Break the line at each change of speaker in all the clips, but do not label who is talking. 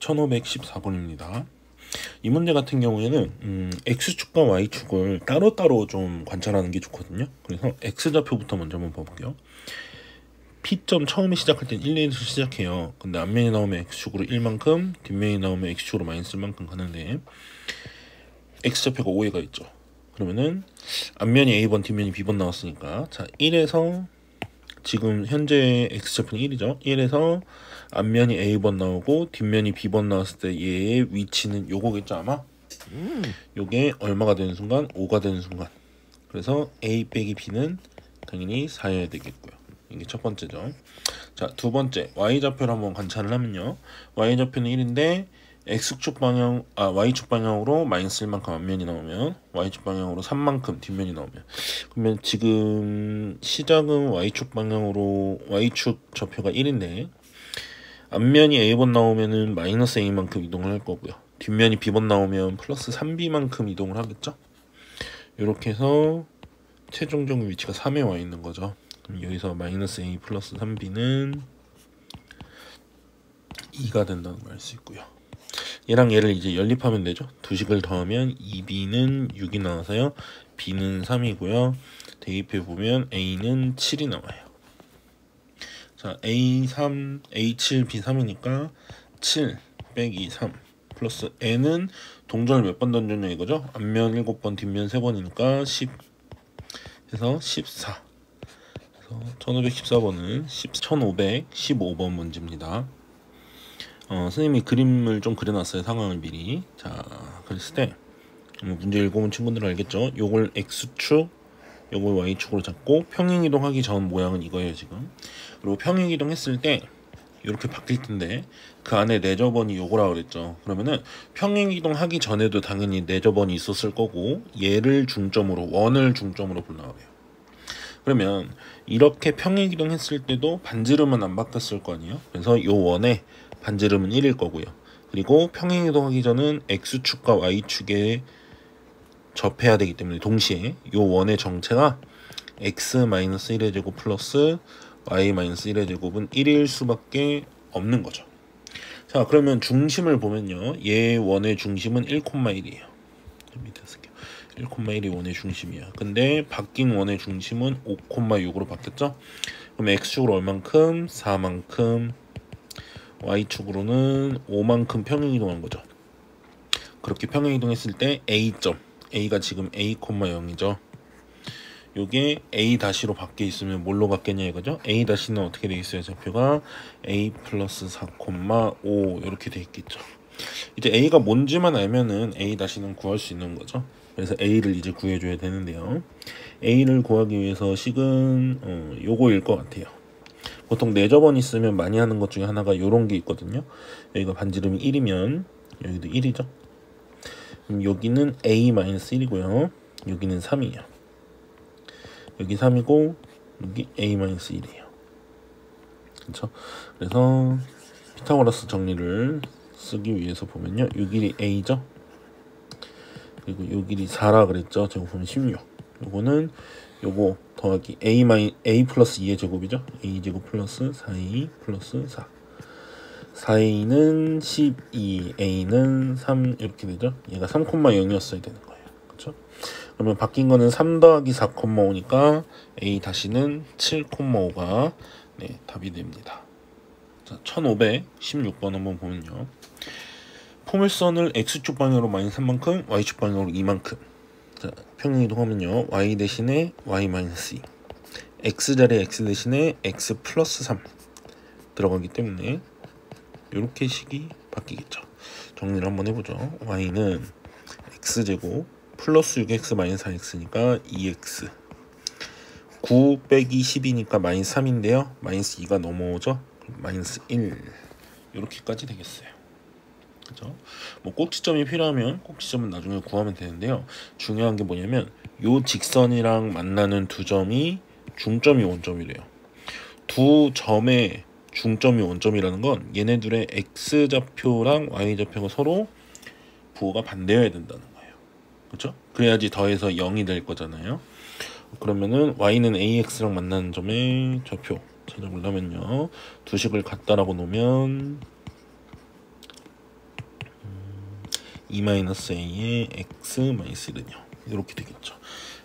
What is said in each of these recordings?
1514번입니다. 이 문제 같은 경우에는 X축과 Y축을 따로따로 좀 관찰하는 게 좋거든요. 그래서 X좌표부터 먼저 한번 봐볼게요. P점 처음에 시작할 땐 1, 2에서 시작해요. 근데 앞면이 나오면 X축으로 1만큼, 뒷면이 나오면 X축으로 마이너스 1만큼 가는데 X좌표가 5가 있죠. 그러면은 앞면이 A번, 뒷면이 B번 나왔으니까 자 1에서 지금 현재 X좌표는 1이죠. 1에서 앞면이 A번 나오고 뒷면이 B번 나왔을 때 얘의 위치는 요거겠죠 아마? 요게 얼마가 되는 순간? 5가 되는 순간. 그래서 A 빼기 B는 당연히 4여야 되겠고요. 이게 첫 번째죠. 자, 두 번째 Y좌표를 한번 관찰을 하면요. Y좌표는 1인데 X축 방향, Y축 방향으로 마이너스 1만큼 앞면이 나오면 Y축 방향으로 3만큼 뒷면이 나오면 그러면 지금 시작은 Y축 방향으로 Y축 좌표가 1인데 앞면이 A번 나오면은 마이너스 A만큼 이동을 할 거고요. 뒷면이 B번 나오면 플러스 3B만큼 이동을 하겠죠. 이렇게 해서 최종적인 위치가 3에 와 있는 거죠. 그럼 여기서 마이너스 A 플러스 3B는 2가 된다는 걸 알 수 있고요. 얘랑 얘를 이제 연립하면 되죠. 두 식을 더하면 2B는 6이 나와서요. B는 3이고요. 대입해 보면 A는 7이 나와요. 자, A3, A7, B3이니까 7 빼기 3 플러스 N은 동전을 몇 번 던졌냐 이거죠. 앞면 7번, 뒷면 3번이니까 10 해서 14. 그래서 1514번은 1515번 문제입니다. 선생님이 그림을 좀 그려놨어요. 상황을 미리. 자, 그랬을 때 문제 읽어본 친구들은 알겠죠. 요걸 X축, 요걸 Y축으로 잡고 평행이동하기 전 모양은 이거예요 지금. 그리고 평행이동 했을 때 이렇게 바뀔 텐데 그 안에 내저번이 요거라 그랬죠. 그러면은 평행이동하기 전에도 당연히 내저번이 있었을 거고 얘를 중점으로, 원을 중점으로 볼라 그래요. 그러면 이렇게 평행이동 했을 때도 반지름은 안 바뀌었을 거 아니에요. 그래서 요 원에 반지름은 1일 거고요. 그리고 평행이동하기 전은 X축과 Y축에 접해야 되기 때문에 동시에 요 원의 정체가 X-1의 제곱 플러스 Y-1의 제곱은 1일 수밖에 없는 거죠. 자, 그러면 중심을 보면요. 얘 원의 중심은 1,1이에요. 밑에 쓸게요. 1,1이 원의 중심이야. 근데 바뀐 원의 중심은 5,6으로 바뀌었죠? 그럼 X축으로 얼만큼? 4만큼, Y축으로는 5만큼 평행이동한 거죠. 그렇게 평행이동했을 때 A점, A가 지금 A,0이죠. 요게 A-로 바뀌어 있으면 뭘로 바뀌냐 이거죠? A-는 어떻게 되어 있어요? 좌표가 A 플러스 4,5 이렇게 되어 있겠죠. 이제 A가 뭔지만 알면은 A-는 구할 수 있는 거죠. 그래서 A를 이제 구해줘야 되는데요. A를 구하기 위해서 식은 요거일 것 같아요. 보통 내저번 있으면 많이 하는 것 중에 하나가 요런 게 있거든요. 여기가 반지름이 1이면 여기도 1이죠. 그럼 여기는 A-1이고요. 여기는 3이에요. 여기 3이고 여기 A-1이에요. 그렇죠? 그래서 피타고라스 정리를 쓰기 위해서 보면요. 요 길이 A죠. 그리고 요 길이 4라 그랬죠. 제곱하면 16. 요거는 요거 더하기 A 플러스 2의 제곱이죠. A 제곱 플러스 4A 플러스 4. 4A는 12, A는 3 이렇게 되죠. 얘가 3,0이었어야 되는 거예요. 그렇죠? 그러면 바뀐 거는 3 더하기 4,5니까 A-는 7,5가 네, 답이 됩니다. 자, 1516번 한번 보면요. 포물선을 X축 방향으로 마이너스 3만큼, Y축 방향으로 2만큼. 자, 평행이동하면요. Y 대신에 Y-2. X자리에 X 대신에 X 플러스 3 들어가기 때문에 이렇게 식이 바뀌겠죠. 정리를 한번 해보죠. Y는 X제곱 플러스 6X 마이너스 4X니까 2X 9 빼기 10이니까 마이너스 3인데요. 마이너스 2가 넘어오죠. 마이너스 1 이렇게까지 되겠어요. 그죠? 뭐 꼭지점이 필요하면 꼭지점은 나중에 구하면 되는데요. 중요한 게 뭐냐면 요 직선이랑 만나는 두 점이 중점이 원점이래요. 두 점의 중점이 원점이라는 건 얘네들의 X좌표랑 Y좌표가 서로 부호가 반대여야 된다는 거예요. 그렇죠? 그래야지 더해서 0이 될 거잖아요. 그러면은 Y는 AX랑 만나는 점의 좌표 찾아보려면요. 두 식을 같다라고 놓으면 2-a의 x-1은요. 이렇게 되겠죠.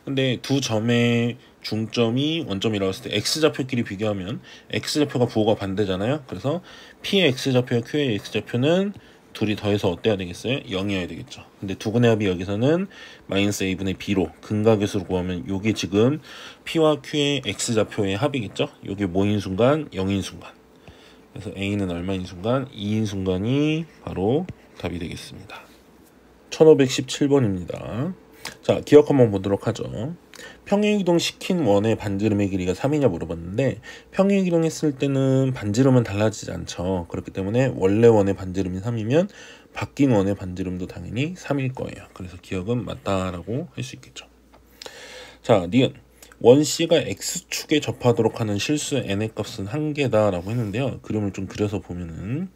근데 두 점의 중점이 원점이라고 했을 때 x좌표끼리 비교하면 x좌표가 부호가 반대잖아요. 그래서 p의 x좌표와 q의 x좌표는 둘이 더해서 어때야 되겠어요? 0이어야 되겠죠. 근데 두근의 합이 여기서는 마이너스 a분의 b로 근각의 수로 구하면 요게 지금 p와 q의 x좌표의 합이겠죠. 요게 뭐인 순간? 0인 순간. 그래서 a는 얼마인 순간? 2인 순간이 바로 답이 되겠습니다. 1517번입니다. 자, 기억 한번 보도록 하죠. 평행이동 시킨 원의 반지름의 길이가 3이냐 물어봤는데 평행이동 했을 때는 반지름은 달라지지 않죠. 그렇기 때문에 원래 원의 반지름이 3이면 바뀐 원의 반지름도 당연히 3일 거예요. 그래서 기억은 맞다라고 할 수 있겠죠. 자, 니은 원 C가 X축에 접하도록 하는 실수 n의 값은 1개다 라고 했는데요. 그림을 좀 그려서 보면은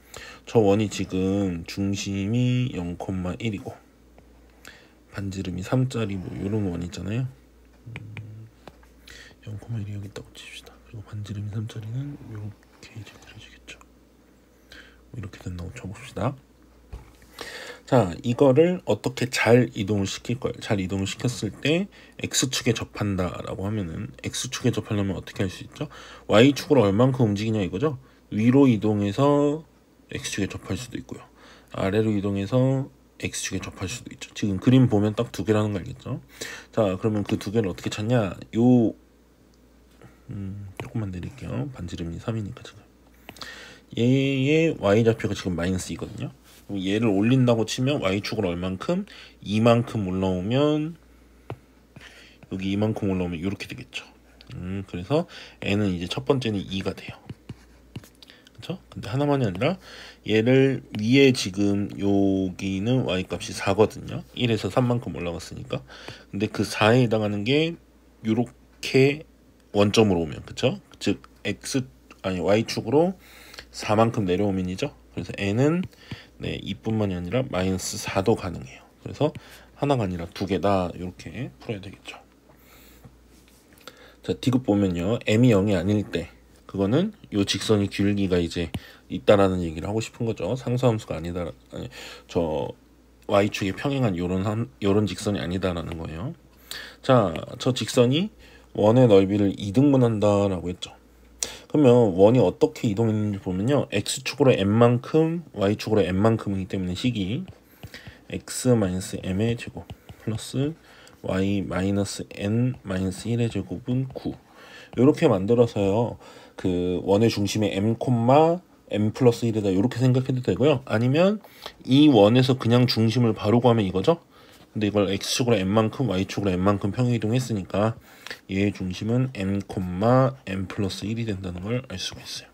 저 원이 지금 중심이 0,1이고 반지름이 3짜리 뭐 요런 원 있잖아요. 0,1이 여기 있다고 칩시다. 그리고 반지름이 3짜리는 이렇게 이제 그려지겠죠. 이렇게 된다고 쳐봅시다. 자, 이거를 어떻게 잘 이동을 시킬 거예요. 잘 이동을 시켰을 때 X축에 접한다 라고 하면은 X축에 접하려면 어떻게 할 수 있죠? Y축으로 얼만큼 움직이냐 이거죠. 위로 이동해서 X축에 접할 수도 있고요. 아래로 이동해서 X축에 접할 수도 있죠. 지금 그림 보면 딱 두 개라는 거 알겠죠? 자, 그러면 그 두 개를 어떻게 찾냐? 조금만 내릴게요. 반지름이 3이니까 지금 얘의 Y좌표가 지금 마이너스 2거든요. 얘를 올린다고 치면 Y축으로 얼만큼? 2만큼 올라오면 여기 2만큼 올라오면 이렇게 되겠죠. 그래서 n은 이제 첫 번째는 2가 돼요. 그렇죠? 근데 하나만이 아니라 얘를 위에 지금 여기는 y값이 4거든요. 1에서 3만큼 올라갔으니까. 근데 그 4에 해당하는 게 이렇게 원점으로 오면, 그렇죠? 즉 y축으로 4만큼 내려오면이죠. 그래서 n은 2뿐만이 아니라 마이너스 4도 가능해요. 그래서 하나가 아니라 두 개다 이렇게 풀어야 되겠죠. 자, 디귿 보면요, m이 0이 아닐 때 그거는 요 직선이 길기가 이제 있다라는 얘기를 하고 싶은 거죠. 상수함수가 아니다, 아니 저 y축에 평행한 요런 직선이 아니다라는 거예요. 자, 저 직선이 원의 넓이를 2등분한다라고 했죠. 그러면 원이 어떻게 이동했는지 보면요, x축으로 n만큼 y축으로 n만큼이기 때문에 식이 x-m의 제곱 플러스 y-n-1의 제곱은 9 이렇게 만들어서요, 그 원의 중심에 m, m 플러스 1이다 이렇게 생각해도 되고요. 아니면 이 원에서 그냥 중심을 바로 구하면 이거죠. 근데 이걸 x축으로 n만큼 y축으로 n만큼 평행이동했으니까 얘의 중심은 m, m 플러스 1이 된다는 걸 알 수가 있어요.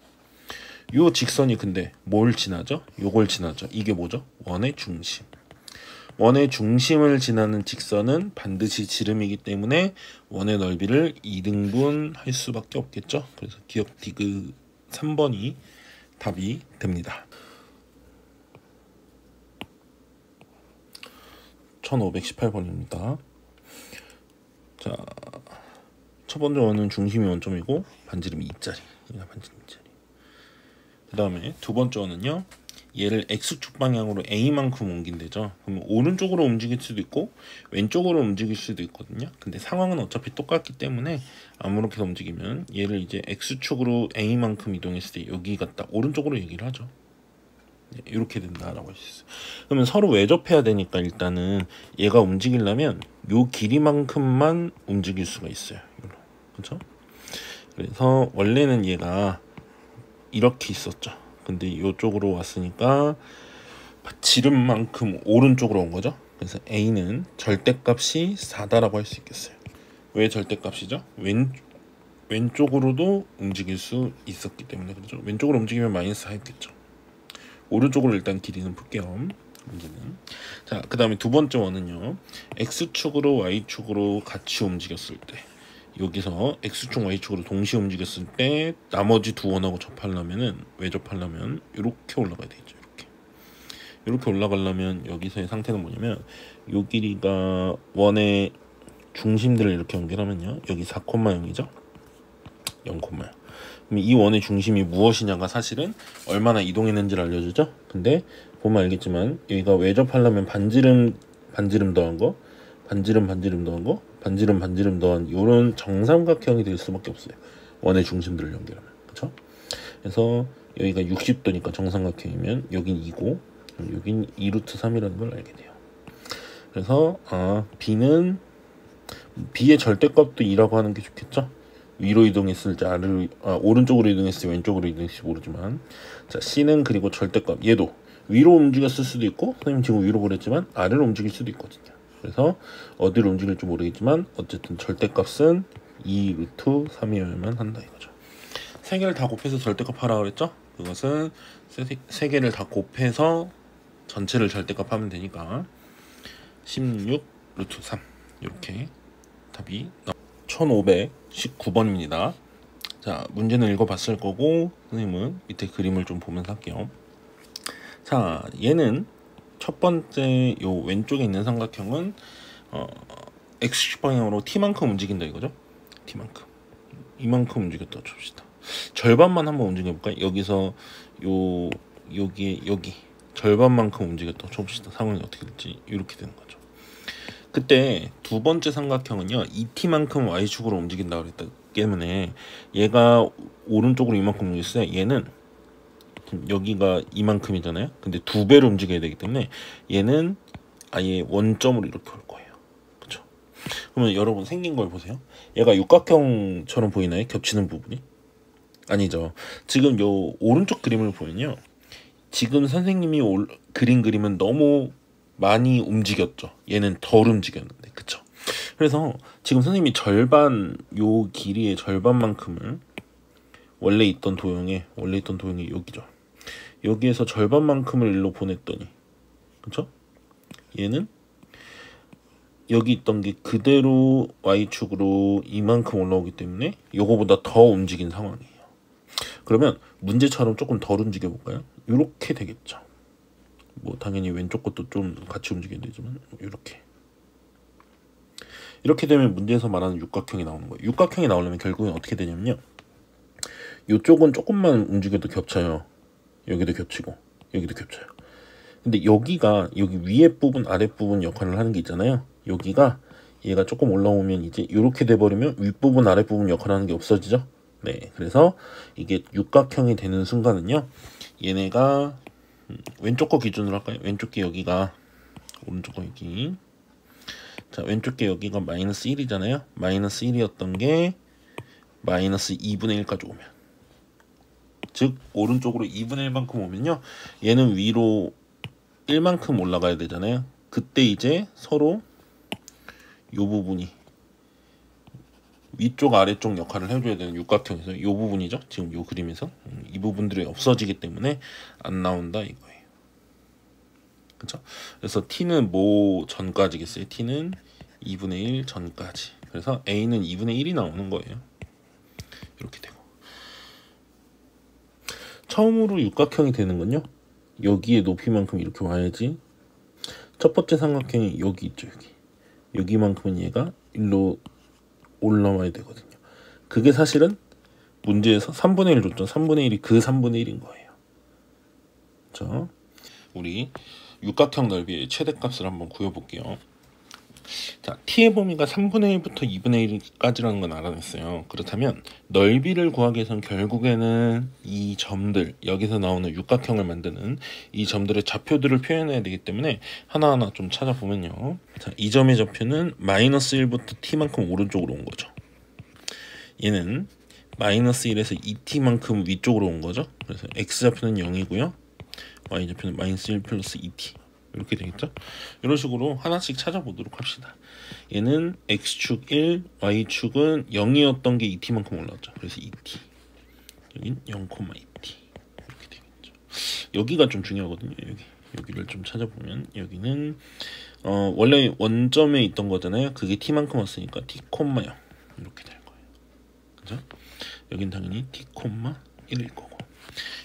요 직선이 근데 뭘 지나죠? 요걸 지나죠. 이게 뭐죠? 원의 중심. 원의 중심을 지나는 직선은 반드시 지름이기 때문에 원의 넓이를 2등분 할 수밖에 없겠죠. 그래서 기억 디귿 3번이 답이 됩니다. 1518번입니다. 자, 첫 번째 원은 중심이 원점이고 반지름이 2짜리. 그 다음에 두 번째 원은요, 얘를 x축 방향으로 a만큼 옮긴대죠. 그러면 오른쪽으로 움직일 수도 있고 왼쪽으로 움직일 수도 있거든요. 근데 상황은 어차피 똑같기 때문에 아무렇게나 움직이면 얘를 이제 x축으로 a만큼 이동했을 때 여기가 딱 오른쪽으로 얘기를 하죠. 이렇게 된다라고 할 수 있어요. 그러면 서로 외접해야 되니까 일단은 얘가 움직이려면 요 길이만큼만 움직일 수가 있어요. 그렇죠? 그래서 원래는 얘가 이렇게 있었죠. 근데 이쪽으로 왔으니까 지름만큼 오른쪽으로 온 거죠. 그래서 a는 절대값이 4다라고 할 수 있겠어요. 왜 절대값이죠? 왼쪽으로도 움직일 수 있었기 때문에. 그렇죠? 왼쪽으로 움직이면 마이너스 4였겠죠. 오른쪽으로 일단 길이는 풀게요. 문제는. 자, 그 다음에 두 번째 원은요, x축으로 y축으로 같이 움직였을 때, 여기서 x축 y축으로 동시에 움직였을 때 나머지 두 원하고 접하려면은, 왜 접하려면 이렇게 올라가야 되겠죠. 이렇게 올라가려면 여기서의 상태는 뭐냐면, 요 길이가 원의 중심들을 이렇게 연결하면요, 여기 4,0이죠 0,0. 그럼 이 원의 중심이 무엇이냐가 사실은 얼마나 이동했는지를 알려주죠. 근데 보면 알겠지만 여기가 외접하려면 반지름 더한 거, 반지름 더한 거, 반지름 더한 요런 정삼각형이 될 수밖에 없어요. 원의 중심들을 연결하면. 그쵸? 그래서 여기가 60도니까 정삼각형이면 여긴 2고 여긴 2루트 3이라는 걸 알게 돼요. 그래서 B는 B의 절대값도 2라고 하는 게 좋겠죠? 위로 이동했을지 오른쪽으로 이동했을지 왼쪽으로 이동했을지 모르지만, 자 C는 그리고 절대값, 얘도 위로 움직였을 수도 있고 선생님 지금 위로 그랬지만 아래로 움직일 수도 있거든요. 그래서 어디로 움직일지 모르겠지만 어쨌든 절대값은 2 루트 3이어야만 한다 이거죠. 세 개를 다 곱해서 절대값 하라 그랬죠? 그것은 세 개를 다 곱해서 전체를 절대값 하면 되니까 16 루트 3 이렇게 답이 1519번입니다. 자, 문제는 읽어봤을 거고 선생님은 밑에 그림을 좀 보면서 할게요. 자, 얘는 첫 번째 요 왼쪽에 있는 삼각형은 X축 방향으로 T만큼 움직인다 이거죠. T만큼 이만큼 움직였다 줍시다. 절반만 한번 움직여볼까요? 여기서 여기 절반만큼 움직였다 쳐봅시다. 상황이 어떻게 될지. 이렇게 되는 거죠. 그때 두 번째 삼각형은요 2t만큼 y축으로 움직인다 그랬기 때문에 얘가 오른쪽으로 이만큼 움직였어요. 얘는 여기가 이만큼이잖아요. 근데 2배로 움직여야 되기 때문에 얘는 아예 원점으로 이렇게 올 거예요. 그렇죠? 그러면 여러분 생긴 걸 보세요. 얘가 육각형처럼 보이나요? 겹치는 부분이? 아니죠. 지금 요 오른쪽 그림을 보면요, 지금 선생님이 그린 그림은 너무 많이 움직였죠. 얘는 덜 움직였는데, 그쵸? 그래서 지금 선생님이 절반, 요 길이의 절반만큼을 원래 있던 도형에 여기죠. 여기에서 절반만큼을 일로 보냈더니, 그쵸? 얘는 여기 있던 게 그대로 y축으로 이만큼 올라오기 때문에 요거보다 더 움직인 상황이에요. 그러면 문제처럼 조금 덜 움직여 볼까요? 이렇게 되겠죠. 뭐 당연히 왼쪽 것도 좀 같이 움직여야 되지만 이렇게 되면 문제에서 말하는 육각형이 나오는 거예요. 육각형이 나오려면 결국엔 어떻게 되냐면요, 이쪽은 조금만 움직여도 겹쳐요. 여기도 겹치고 여기도 겹쳐요. 근데 여기 위에 부분 아래 부분 역할을 하는 게 있잖아요. 여기가 얘가 조금 올라오면 이제 이렇게 돼버리면 윗부분 아래 부분 역할을 하는 게 없어지죠. 네, 그래서 이게 육각형이 되는 순간은요, 얘네가 왼쪽 거 기준으로 할까요? 왼쪽 게 여기가, 오른쪽 거 여기. 자, 왼쪽 게 여기가 마이너스 1이잖아요. 마이너스 1이었던 게 마이너스 2분의 1까지 오면, 즉 오른쪽으로 2분의 1만큼 오면요, 얘는 위로 1만큼 올라가야 되잖아요. 그때 이제 서로 요 부분이 위쪽 아래쪽 역할을 해줘야 되는 육각형에서 이 부분이죠. 지금 이 그림에서 이 부분들이 없어지기 때문에 안 나온다 이거예요. 그렇죠? 그래서 t는 뭐 전까지겠어요? t는 2분의 1 전까지. 그래서 a는 2분의 1이 나오는 거예요. 이렇게 되고, 처음으로 육각형이 되는 건요, 여기에 높이만큼 이렇게 와야지. 첫 번째 삼각형이 여기 있죠. 여기만큼은 얘가 일로 올라와야 되거든요. 그게 사실은 문제에서 3분의 1 줬죠. 3분의 1이 그 3분의 1인 거예요. 자, 우리 육각형 넓이의 최대값을 한번 구해볼게요. 자, t의 범위가 3분의 1부터 2분의 1까지라는 건 알아냈어요. 그렇다면 넓이를 구하기 위해서는 결국에는 이 점들, 여기서 나오는 육각형을 만드는 이 점들의 좌표들을 표현해야 되기 때문에 하나하나 좀 찾아보면요, 자, 이 점의 좌표는 마이너스 1부터 t만큼 오른쪽으로 온 거죠. 얘는 마이너스 1에서 2t만큼 위쪽으로 온 거죠. 그래서 x좌표는 0이고요 y좌표는 마이너스 1 플러스 2t 이렇게 되겠죠. 이런 식으로 하나씩 찾아보도록 합시다. 얘는 x축 1, y축은 0이었던 게 2t만큼 올라왔죠. 그래서 2t, 여긴 0,2t 이렇게 되겠죠. 여기가 좀 중요하거든요. 여기를 좀 찾아보면 여기는 원래 원점에 있던 거잖아요. 그게 t만큼 왔으니까 t, 0 이렇게 될 거예요. 그죠? 여긴 당연히 t, 1일 거고.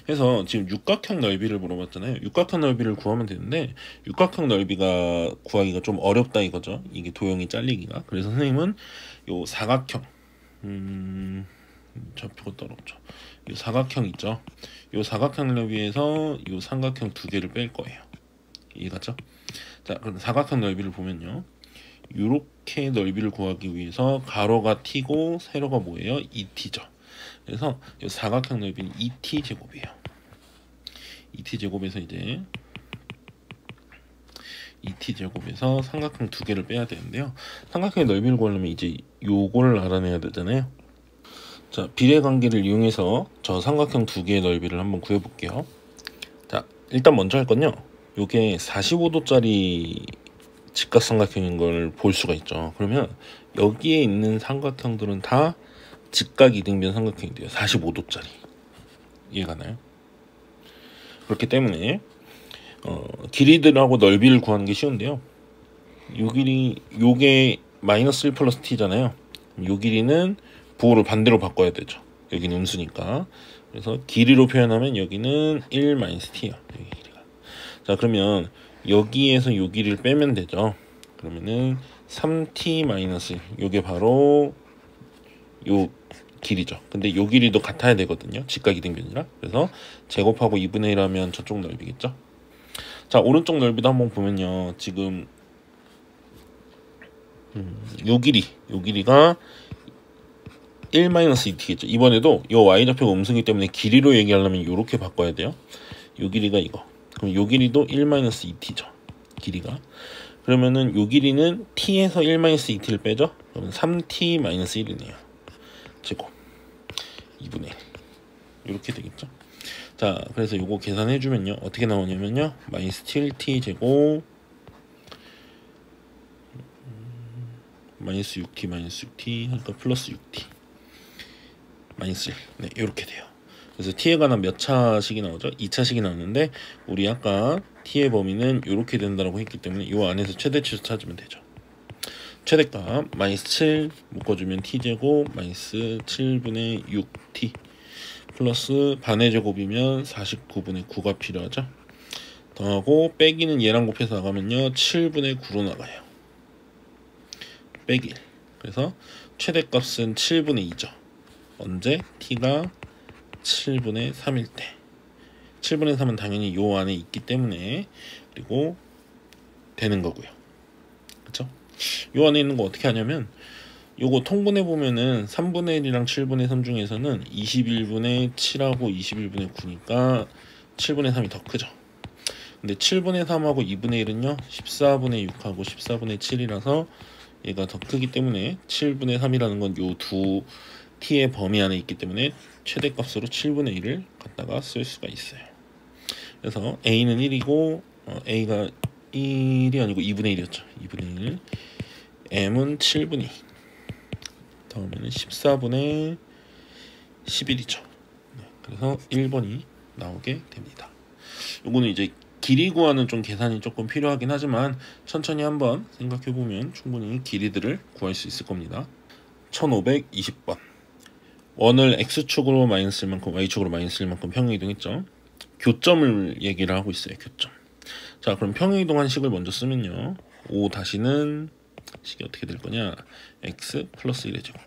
그래서 지금 육각형 넓이를 물어봤잖아요. 육각형 넓이를 구하면 되는데 육각형 넓이가 구하기가 좀 어렵다 이거죠. 이게 도형이 잘리기가. 그래서 선생님은 요 사각형, 좌표가 따로 없죠. 이 사각형 있죠. 이 사각형 넓이에서 이 삼각형 두 개를 뺄 거예요. 이해가죠? 자, 그럼 사각형 넓이를 보면요. 이렇게 넓이를 구하기 위해서 가로가 t고 세로가 뭐예요? 2t죠. 그래서 이 사각형 넓이는 2t 제곱이에요. 2t 제곱에서 이제 2t 제곱에서 삼각형 두 개를 빼야 되는데요. 삼각형의 넓이를 구하려면 이제 요거를 알아내야 되잖아요. 자, 비례관계를 이용해서 저 삼각형 두 개의 넓이를 한번 구해볼게요. 자, 일단 먼저 할 건요. 요게 45도짜리 직각삼각형인 걸 볼 수가 있죠. 그러면 여기에 있는 삼각형들은 다 직각 이등변 삼각형이 돼요. 45도짜리. 이해가나요? 그렇기 때문에 길이들하고 넓이를 구하는 게 쉬운데요. 요 길이 요게 마이너스 1 플러스 t잖아요. 요 길이는 부호를 반대로 바꿔야 되죠. 여기는 음수니까. 그래서 길이로 표현하면 여기는 1 마이너스 t야. 여기 길이가. 자, 그러면 여기에서 요 길이를 빼면 되죠. 그러면은 3t 마이너스 1. 요게 바로 요 길이죠. 근데 요 길이도 같아야 되거든요. 직각 이등변이라. 그래서 제곱하고 2분의 1 하면 저쪽 넓이겠죠. 자, 오른쪽 넓이도 한번 보면요. 지금 요 길이가 1-2t겠죠. 이번에도 요 y좌표가 음수이기 때문에 길이로 얘기하려면 요렇게 바꿔야 돼요. 요 길이가 이거. 그럼 요 길이도 1-2t죠. 길이가. 그러면은 요 길이는 t에서 1-2t를 빼죠. 그러면 3t-1이네요. 제곱 2분의 1. 이렇게 되겠죠. 자, 그래서 요거 계산해주면요. 어떻게 나오냐면요. 마이너스 7t 제곱 마이너스 6t 하니까 플러스 6t 마이너스 1. 네, 이렇게 돼요. 그래서 t에 관한 몇 차식이 나오죠? 2차식이 나오는데 우리 아까 t의 범위는 이렇게 된다고 했기 때문에 이 안에서 최대치수 찾으면 되죠. 최대값 마이너스 7 묶어주면 t제곱 마이너스 7분의 6t 플러스 반의 제곱이면 49분의 9가 필요하죠. 더하고 빼기는 얘랑 곱해서 나가면요 7분의 9로 나가요. 빼기 1. 그래서 최대값은 7분의 2죠. 언제? t가 7분의 3일 때. 7분의 3은 당연히 요 안에 있기 때문에 그리고 되는 거고요. 그쵸? 요 안에 있는 거 어떻게 하냐면 요거 통분해 보면은 3분의 1이랑 7분의 3 중에서는 21분의 7하고 21분의 9니까 7분의 3이 더 크죠. 근데 7분의 3하고 2분의 1은요 14분의 6하고 14분의 7이라서 얘가 더 크기 때문에 7분의 3이라는 건 요 두 t의 범위 안에 있기 때문에 최대값으로 7분의 1을 갖다가 쓸 수가 있어요. 그래서 a는 1이고 a가 1이 아니고 2분의 1이었죠. 2분의 1 m은 7분의 2 다음에는 14분의 11이죠. 네, 그래서 1번이 나오게 됩니다. 요거는 이제 길이 구하는 좀 계산이 조금 필요하긴 하지만 천천히 한번 생각해보면 충분히 길이들을 구할 수 있을 겁니다. 1520번 원을 x축으로 마이너스 1만큼 y축으로 마이너스 1만큼 평행이동했죠. 교점을 얘기를 하고 있어요. 교점. 자, 그럼 평행이동한 식을 먼저 쓰면요 5 다시는 식이 어떻게 될 거냐 x 플러스 1의 제곱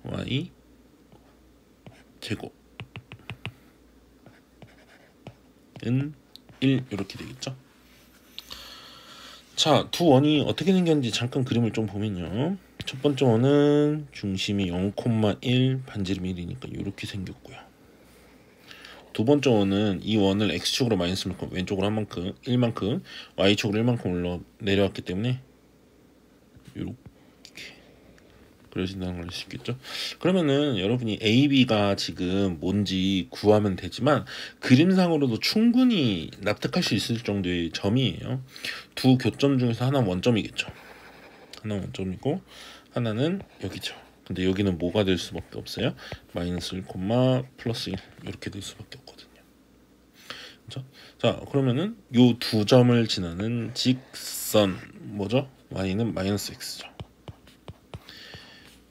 y 제곱 은 1 이렇게 되겠죠. 자, 두 원이 어떻게 생겼는지 잠깐 그림을 좀 보면요 첫 번째 원은 중심이 0,1 반지름이 1이니까 이렇게 생겼고요. 두 번째 원은 이 원을 x축으로 마이너스 만큼 왼쪽으로 한 만큼 1만큼 y축으로 1만큼 내려왔기 때문에 이렇게 그려진다는 걸 알 수 있겠죠. 그러면은 여러분이 A, B가 지금 뭔지 구하면 되지만 그림상으로도 충분히 납득할 수 있을 정도의 점이에요. 두 교점 중에서 하나는 원점이겠죠. 하나는 원점이고 하나는 여기죠. 근데 여기는 뭐가 될 수밖에 없어요? 마이너스 1, 플러스 1 이렇게 될 수밖에 없거든요. 그렇죠? 자, 그러면은 요 두 점을 지나는 직선 뭐죠? y는 마이너스 x죠.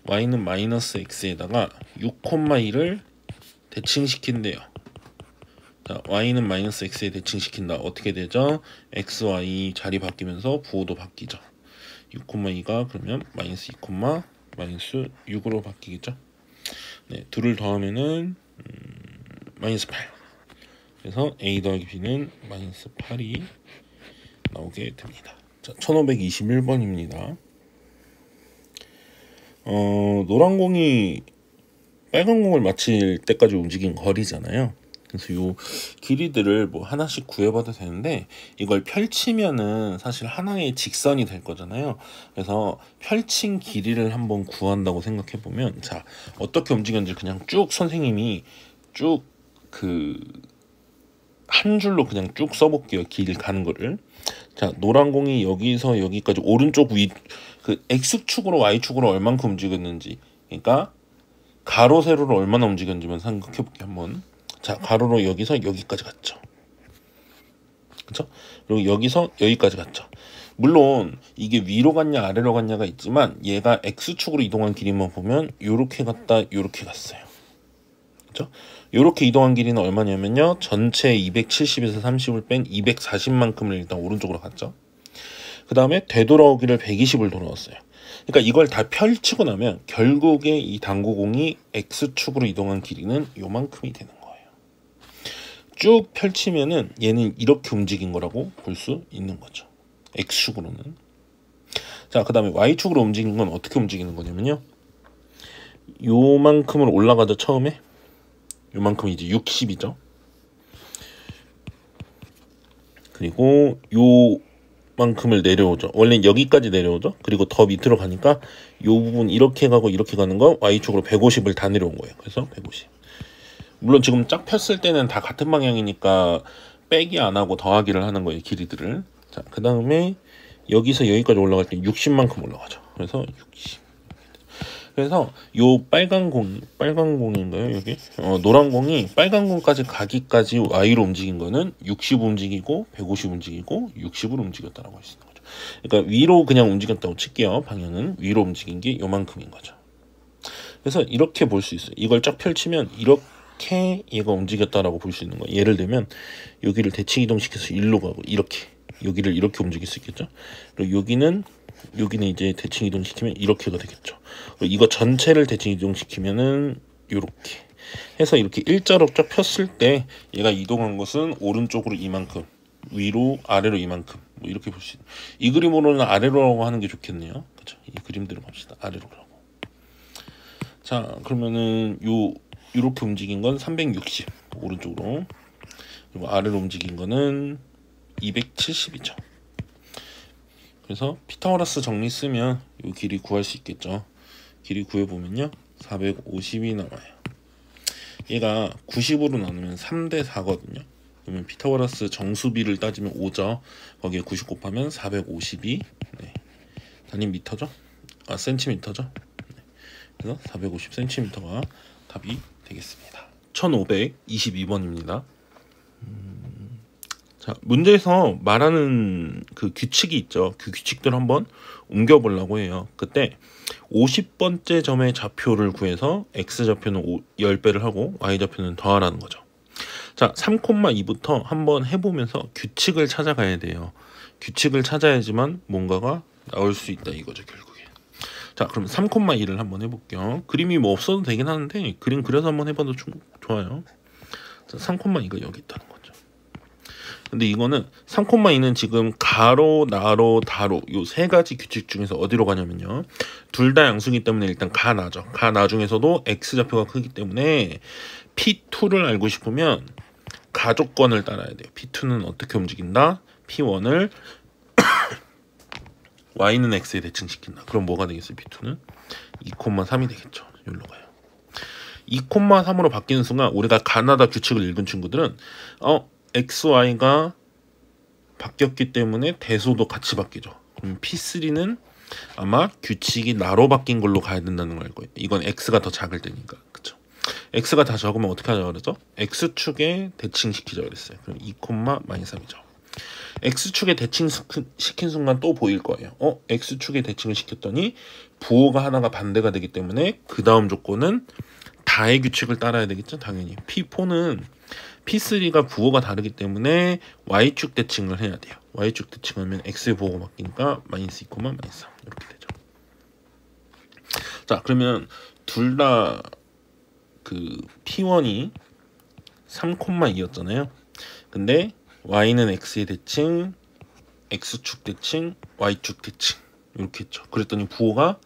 y는 마이너스 x에다가 6,2를 대칭시킨대요. 자, y는 마이너스 x에 대칭시킨다. 어떻게 되죠? x, y 자리 바뀌면서 부호도 바뀌죠. 6,2가 그러면 마이너스 2, 마이너스 6으로 바뀌겠죠. 네, 둘을 더하면은 마이너스 8. 그래서 A 더하기 B는 마이너스 8이 나오게 됩니다. 자, 1521번입니다. 노란 공이 빨간 공을 맞힐 때까지 움직인 거리잖아요. 그래서 요 길이들을 뭐 하나씩 구해봐도 되는데 이걸 펼치면은 사실 하나의 직선이 될 거잖아요. 그래서 펼친 길이를 한번 구한다고 생각해 보면, 자, 어떻게 움직였는지 그냥 쭉 선생님이 쭉 한 줄로 그냥 쭉 써볼게요. 길 가는 거를. 자, 노란 공이 여기서 여기까지 오른쪽 위 X축으로 Y축으로 얼만큼 움직였는지, 그러니까 가로 세로로 얼마나 움직였는지만 생각해 볼게요. 한번. 자, 가로로 여기서 여기까지 갔죠. 그렇죠? 그리고 여기서 여기까지 갔죠. 물론 이게 위로 갔냐 아래로 갔냐가 있지만 얘가 X축으로 이동한 길이만 보면 요렇게 갔다 요렇게 갔어요. 그렇죠? 요렇게 이동한 길이는 얼마냐면요, 전체 270에서 30을 뺀 240만큼을 일단 오른쪽으로 갔죠. 그 다음에 되돌아오기를 120을 돌아왔어요. 그러니까 이걸 다 펼치고 나면 결국에 이 당구공이 X축으로 이동한 길이는 요만큼이 되는 거예요. 쭉 펼치면은 얘는 이렇게 움직인 거라고 볼 수 있는 거죠. X축으로는. 자, 그 다음에 Y축으로 움직이는 건 어떻게 움직이는 거냐면요, 요만큼을 올라가죠. 처음에 요만큼 이제 60이죠. 그리고 요만큼을 내려오죠. 원래 여기까지 내려오죠. 그리고 더 밑으로 가니까 요 부분 이렇게 가고 이렇게 가는 거 Y축으로 150을 다 내려온 거예요. 그래서 150. 물론 지금 쫙 폈을 때는 다 같은 방향이니까 빼기 안 하고 더하기를 하는 거예요, 길이들을. 자, 그 다음에 여기서 여기까지 올라갈 때 60만큼 올라가죠. 그래서 60. 그래서 요 빨간 공인가요, 여기? 노란 공이 빨간 공까지 가기까지 Y로 움직인 거는 60 움직이고 150 움직이고 60으로 움직였다라고 할 수 있는 거죠. 그러니까 위로 그냥 움직였다고 칠게요. 방향은 위로 움직인 게 요만큼인 거죠. 그래서 이렇게 볼 수 있어요. 이걸 쫙 펼치면 이렇게 얘가 움직였다라고 볼 수 있는 거예요. 예를 들면 여기를 대칭 이동시켜서 일로 가고 이렇게, 여기를 이렇게 움직일 수 있겠죠. 그리고 여기는 이제 대칭 이동시키면 이렇게가 되겠죠. 이거 전체를 대칭 이동시키면은 요렇게 해서 이렇게 일자로 쫙 폈을 때 얘가 이동한 것은 오른쪽으로 이만큼, 위로 아래로 이만큼, 뭐 이렇게 볼 수 있는. 이 그림으로는 아래로라고 하는 게 좋겠네요. 그렇죠? 이 그림대로 봅시다. 아래로라고. 자, 그러면은 요렇게 움직인 건 360 오른쪽으로, 그리고 아래로 움직인 거는 270이죠. 그래서 피타고라스 정리 쓰면 이 길이 구할 수 있겠죠. 길이 구해보면요, 450이 나와요. 얘가 90으로 나누면 3대 4거든요. 그러면 피타고라스 정수비를 따지면 5죠. 거기에 90 곱하면 452 단위미터죠. 센티미터죠. 그래서 450cm가 답이 되겠습니다. 1522번입니다. 자, 문제에서 말하는 그 규칙이 있죠. 그 규칙들 한번 옮겨보려고 해요. 그때 50번째 점의 좌표를 구해서 X좌표는 10배를 하고 Y좌표는 더하라는 거죠. 자, 3,2부터 한번 해보면서 규칙을 찾아가야 돼요. 규칙을 찾아야지만 뭔가가 나올 수 있다 이거죠, 결국에. 자, 그럼 3,2를 한번 해볼게요. 그림이 뭐 없어도 되긴 하는데 그림 그려서 한번 해봐도 좋아요. 자, 3,2가 여기 있다는 거죠. 근데 이거는 3,2는 지금 가로, 나로, 다로 요 세 가지 규칙 중에서 어디로 가냐면요, 둘 다 양수기 때문에 일단 가나죠. 가나 중에서도 X좌표가 크기 때문에 P2를 알고 싶으면 가조건을 따라야 돼요. P2는 어떻게 움직인다? P1을 Y는 X에 대칭시킨다. 그럼 뭐가 되겠어요? P2는 2,3이 되겠죠. 여기로 가요. 2,3으로 바뀌는 순간 우리가 가나다 규칙을 읽은 친구들은 XY가 바뀌었기 때문에 대소도 같이 바뀌죠. 그럼 P3는 아마 규칙이 나로 바뀐 걸로 가야 된다는 걸 알 거예요. 이건 X가 더 작을 때니까. 그쵸? X가 다 적으면 어떻게 하자고 그랬죠? X축에 대칭시키자 그랬어요. 그럼 2,-3이죠. X축에 대칭시킨 순간 또 보일 거예요. X축에 대칭을 시켰더니 부호가 하나가 반대가 되기 때문에 그 다음 조건은 다의 규칙을 따라야 되겠죠. 당연히 P4는 P3가 부호가 다르기 때문에 Y축 대칭을 해야 돼요. Y축 대칭하면 X의 부호가 바뀌니까 마이너스 2, 마이너스 3 이렇게 되죠. 자, 그러면 둘 다 그 P1이 3,2였잖아요. 근데 y는 x의 대칭, x축 대칭, y축 대칭 이렇게 했죠. 그랬더니 부호가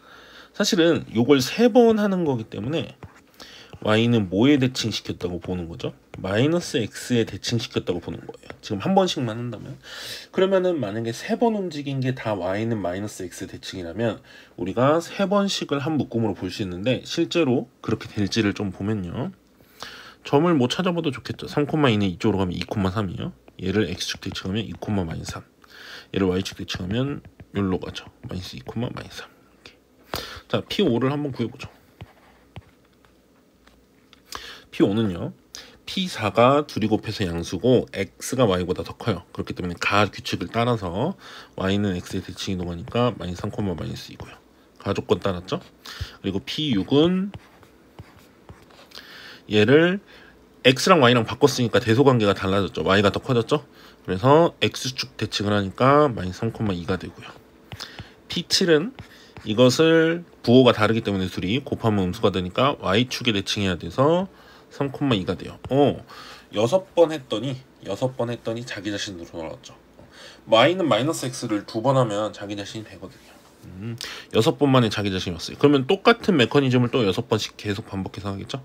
사실은 요걸 3번 하는 거기 때문에 y는 뭐에 대칭시켰다고 보는 거죠? 마이너스 x에 대칭시켰다고 보는 거예요. 지금 한 번씩만 한다면. 그러면은 만약에 3번 움직인 게 다 y는 마이너스 x 대칭이라면 우리가 3번씩을 한 묶음으로 볼 수 있는데 실제로 그렇게 될지를 좀 보면요. 점을 뭐 찾아봐도 좋겠죠. 3,2는 이쪽으로 가면 2,3이요. 얘를 x축 대칭하면 2,-3. 얘를 y축 대칭하면 여기로 가죠. 마이너스 2,-3. 이렇게. 자, P5를 한번 구해보죠. P5는요. P4가 둘이 곱해서 양수고 x가 y보다 더 커요. 그렇기 때문에 가 규칙을 따라서 y는 x의 대칭 이동하니까 마이너스 3,-2고요. 가 조건 따랐죠? 그리고 P6은 얘를 x랑 y랑 바꿨으니까 대소관계가 달라졌죠. y가 더 커졌죠. 그래서 x축 대칭을 하니까 마이너스 3,2가 되고요. P7은 이것을 부호가 다르기 때문에 둘이 곱하면 음수가 되니까 y축에 대칭해야 돼서 3,2가 돼요. 6번 했더니 자기 자신으로 돌아왔죠. y는 마이너스 x를 2번 하면 자기 자신이 되거든요. 6번 만에 자기 자신이 왔어요. 그러면 똑같은 메커니즘을 또 6번씩 계속 반복해서 하겠죠.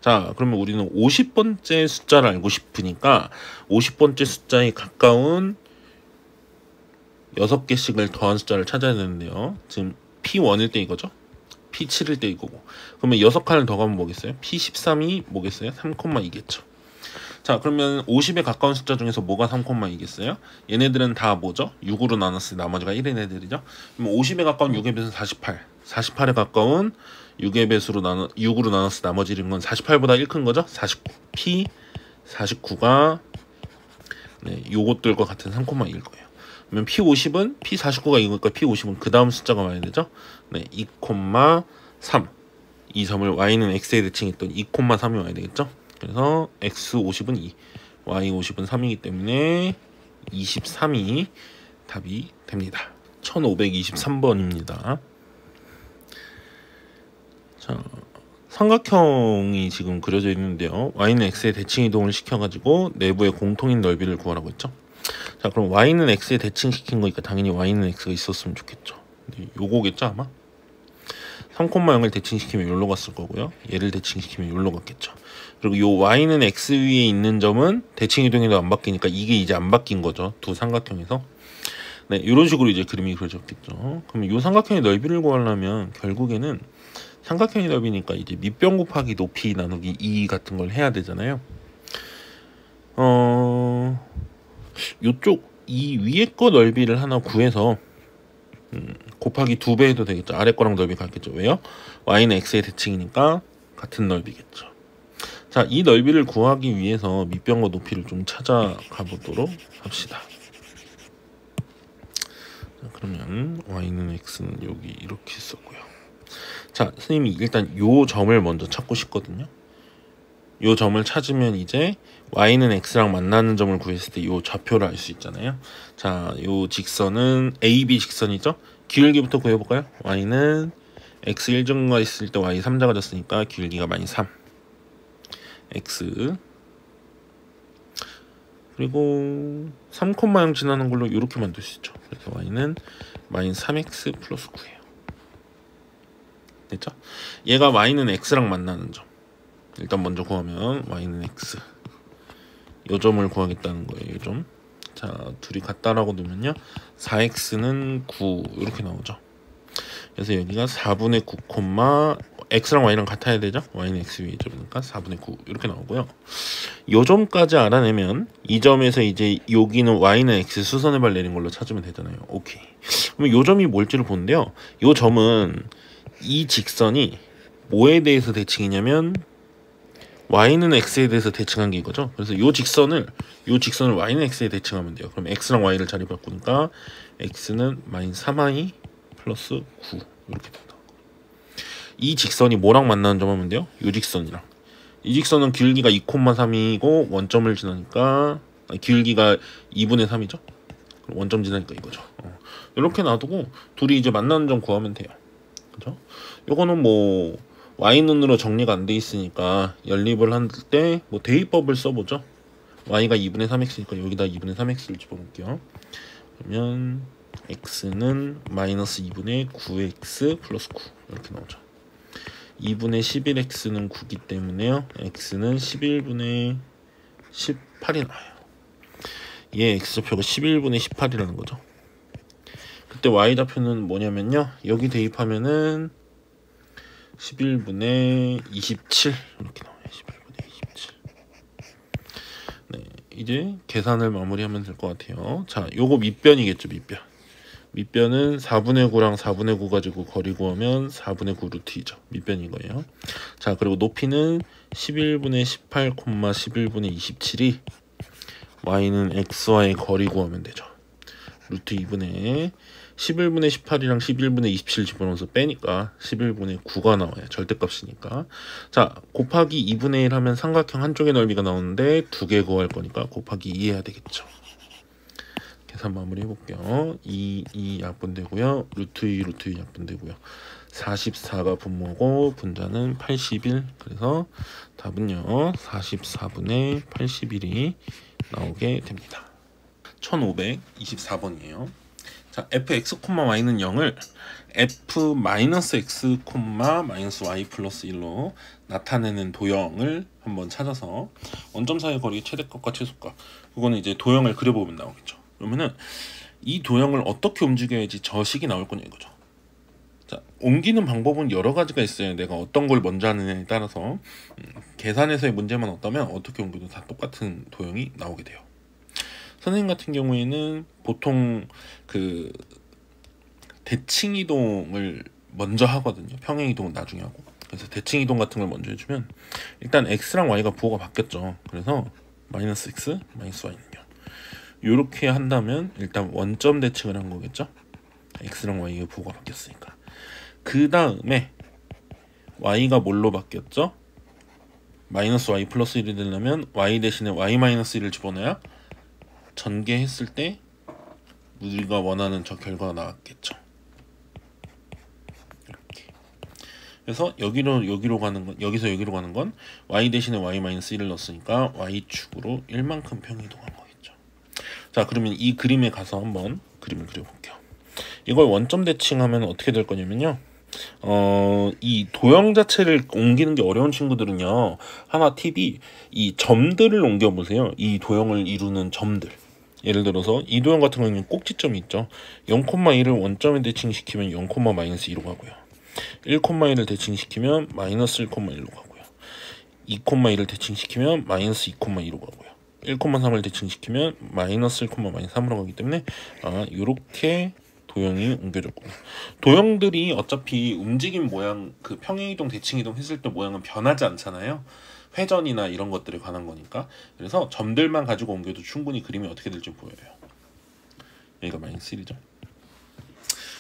자, 그러면 우리는 50번째 숫자를 알고 싶으니까 50번째 숫자에 가까운 6개씩을 더한 숫자를 찾아야 되는데요. 지금 P1일 때 이거죠. P7일 때 이거고. 그러면 6칸을 더 가면 뭐겠어요? P13이 뭐겠어요? 3,2겠죠. 자, 그러면 50에 가까운 숫자 중에서 뭐가 3,2겠어요? 얘네들은 다 뭐죠? 6으로 나눴을 때 나머지가 1인 애들이죠. 그럼 50에 가까운 6의 배수는 48. 48에 가까운 6의 배수로 6으로 나눴을 때 나머지 건 48보다 1 큰 거죠? 49. P49가 네, 요것들과 같은 3,2일 거예요. 그러면 P50은 P49가 이거니까 P50은 그 다음 숫자가 와야 되죠? 네, 2,3. 이 점을 y는 x에 대칭했더니 2,3이 와야 되겠죠? 그래서 x50은 2, y50은 3이기 때문에 23이 답이 됩니다. 1523번입니다. 자, 삼각형이 지금 그려져 있는데요. y는 x에 대칭 이동을 시켜가지고 내부의 공통인 넓이를 구하라고 했죠. 자, 그럼 y는 x에 대칭시킨 거니까 당연히 y는 x가 있었으면 좋겠죠. 근데 요거겠죠 아마? 3,0을 대칭시키면 여기로 갔을 거고요. 얘를 대칭시키면 여기로 갔겠죠. 그리고 요 y는 x 위에 있는 점은 대칭 이동에도 안 바뀌니까 이게 이제 안 바뀐 거죠. 두 삼각형에서. 네, 이런 식으로 이제 그림이 그려졌겠죠. 그럼 요 삼각형의 넓이를 구하려면 결국에는 삼각형의 넓이니까 이제 밑변 곱하기 높이 나누기 2 같은 걸 해야 되잖아요. 요쪽 이 위에 거 넓이를 하나 구해서 곱하기 2배 해도 되겠죠. 아래 거랑 넓이 같겠죠. 왜요? y는 x의 대칭이니까 같은 넓이겠죠. 자, 이 넓이를 구하기 위해서 밑변과 높이를 좀 찾아가 보도록 합시다. 자, 그러면 y는 x는 여기 이렇게 썼고요. 자, 선생님이 일단 요 점을 먼저 찾고 싶거든요. 요 점을 찾으면 이제 y는 x랑 만나는 점을 구했을 때 요 좌표를 알 수 있잖아요. 자, 요 직선은 AB 직선이죠. 기울기부터 구해볼까요? y는 x 1증가 있을 때 y 3자가 졌으니까 기울기가 -3 x 그리고 3,0 지나는 걸로 이렇게 만들 수 있죠. 그래서 y는 -3x 플러스 9예요. 됐죠? 얘가 y는 x랑 만나는 점. 일단 먼저 구하면 y는 x 요 점을 구하겠다는 거예요. 요 점. 자, 둘이 같다라고 두면요 4x는 9 이렇게 나오죠. 그래서 여기가 4분의 9, x랑 y랑 같아야 되죠. y는 x 위에 점이니까 4분의 9 이렇게 나오고요. 요 점까지 알아내면 이 점에서 이제 여기는 y는 x 수선의 발 내린 걸로 찾으면 되잖아요. 오케이. 그럼 요 점이 뭘지를 보는데요. 요 점은 이 직선이 뭐에 대해서 대칭이냐면 y는 x에 대해서 대칭한 게 이거죠. 그래서 요 직선을 y는 x에 대칭하면 돼요. 그럼 x랑 y를 자리 바꾸니까 x는 -3y 플러스 9 이렇게 된다. 이 직선이 뭐랑 만나는 점 하면 돼요? 요 직선이랑. 이 직선은 길기가 2,3이고 원점을 지나니까 길기가 2분의 3이죠. 원점 지나니까 이거죠. 이렇게 놔두고 둘이 이제 만나는 점 구하면 돼요. 그죠? 요거는 뭐 y는으로 정리가 안 돼 있으니까 연립을 할 때 뭐 대입법을 써보죠. y가 2분의 3x니까 여기다 2분의 3x를 집어넣을게요. 그러면 x는 마이너스 2분의 9x 플러스 9 이렇게 나오죠. 2분의 11x는 9기 때문에요. x는 11분의 18이 나와요. 얘 x좌표가 11분의 18이라는 거죠. 그때 y좌표는 뭐냐면요. 여기 대입하면은 11분의 27 이렇게 나와요. 11분의 27. 네, 이제 계산을 마무리하면 될 것 같아요. 자, 요거 밑변이겠죠, 밑변. 밑변은 4분의 9랑 4분의 9 가지고 거리 구하면 4분의 9 루트 2죠. 밑변인 거예요. 자, 그리고 높이는 11분의 18, 11분의 27이 y는 x와의 거리 구하면 되죠. 루트 2분의 11분의 18이랑 11분의 27 집어넣어서 빼니까 11분의 9가 나와요. 절대값이니까. 자, 곱하기 2분의 1 하면 삼각형 한쪽의 넓이가 나오는데 두 개 구할 거니까 곱하기 2 해야 되겠죠. 계산 마무리 해볼게요. 2 약분되고요. 루트 2 약분되고요. 44가 분모고 분자는 81. 그래서 답은요 44분의 81이 나오게 됩니다. 1524번이에요. 자, fx, y는 0을 f-x, -y 플러스 1로 나타내는 도형을 한번 찾아서 원점 사이 거리의 최대값과 최소값, 그거는 이제 도형을 그려보면 나오겠죠. 그러면은 이 도형을 어떻게 움직여야지 저 식이 나올 거냐 이거죠. 자, 옮기는 방법은 여러 가지가 있어요. 내가 어떤 걸 먼저 하느냐에 따라서 계산에서의 문제만 없다면 어떻게 옮겨도 다 똑같은 도형이 나오게 돼요. 선생님 같은 경우에는 보통 그 대칭 이동을 먼저 하거든요. 평행 이동은 나중에 하고. 그래서 대칭 이동 같은 걸 먼저 해주면 일단 x랑 y가 부호가 바뀌었죠. 그래서 마이너스 x, 마이너스 y는요. 이렇게 한다면 일단 원점 대칭을 한 거겠죠. x랑 y의 부호가 바뀌었으니까. 그 다음에 y가 뭘로 바뀌었죠? 마이너스 y 플러스 1이 되려면 y 대신에 y 마이너스 1을 집어넣어야 전개했을 때 우리가 원하는 저 결과가 나왔겠죠. 이렇게. 그래서 여기로 가는 건, 여기서 여기로 가는 건 y 대신에 y 마이너스 1을 넣었으니까 y축으로 1만큼 평이동한 거겠죠. 자, 그러면 이 그림에 가서 한번 그림을 그려볼게요. 이걸 원점 대칭하면 어떻게 될 거냐면요. 이 도형 자체를 옮기는 게 어려운 친구들은요, 하나 팁이 이 점들을 옮겨보세요. 이 도형을 이루는 점들. 예를 들어서 이 도형 같은 경우는 꼭지점이 있죠. 0,1을 원점에 대칭시키면 0,-2로 가고요. 1,1을 대칭시키면 마이너스 1,1로 가고요. 2,1을 대칭시키면 마이너스 2,2로 가고요. 1,3을 대칭시키면 마이너스 1,-3으로 가기 때문에 이렇게 도형이 옮겨졌구나. 도형들이 어차피 움직임 모양, 그 평행이동, 대칭이동 했을 때 모양은 변하지 않잖아요. 회전이나 이런 것들에 관한 거니까. 그래서 점들만 가지고 옮겨도 충분히 그림이 어떻게 될지 보여요. 여기가 마이너스 1이죠.